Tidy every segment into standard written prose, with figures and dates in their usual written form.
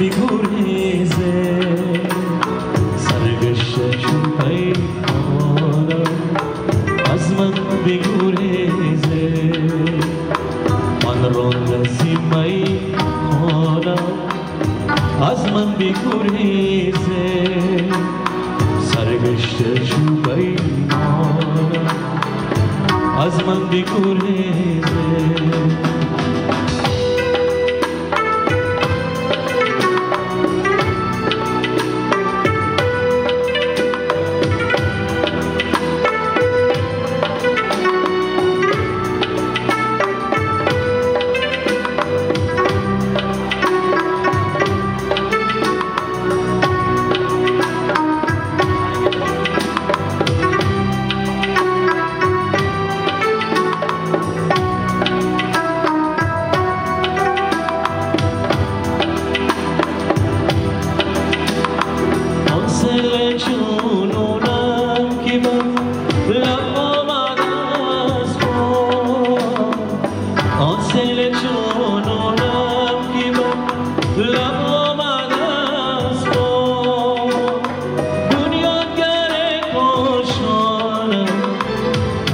بگریزه سرگشته چون پیمانم از من بگریزه من رانده سیمانم از من بگریزه سرگشته چون پیمانم از من بگریزه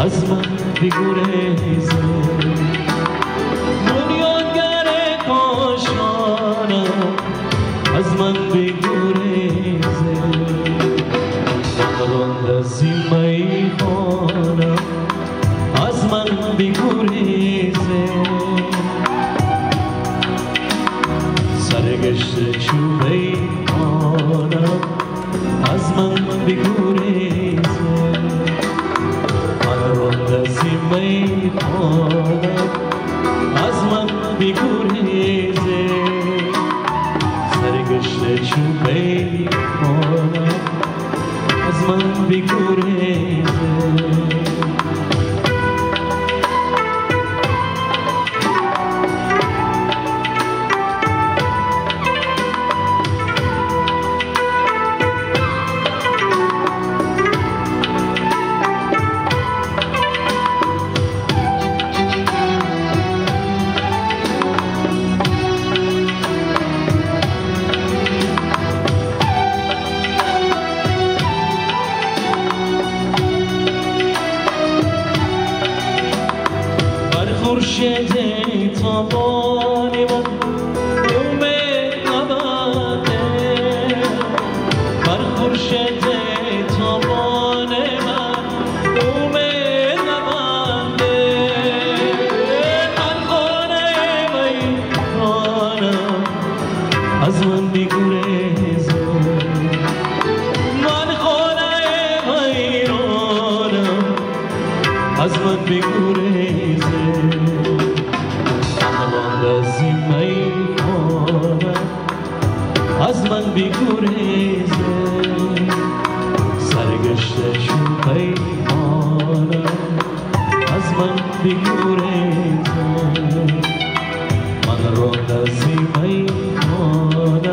از من بگریزه بنیانگر کاشانم از من بگریزه رانده سیمانم از من بگریزه سرگشته چوبانم از من بگریزه سیمانم از من بگریزه سرگشته چون پیمانم از من بگریزه خورشید تابانی من امید نبنده بر خورشید تابان من امید نبنده من خانه میخوانم از من بگریزه من خانه میرانم از من بگریزه از من بگریزه سرگشته چون پیمانم از من بگریزه من رانده سیمانم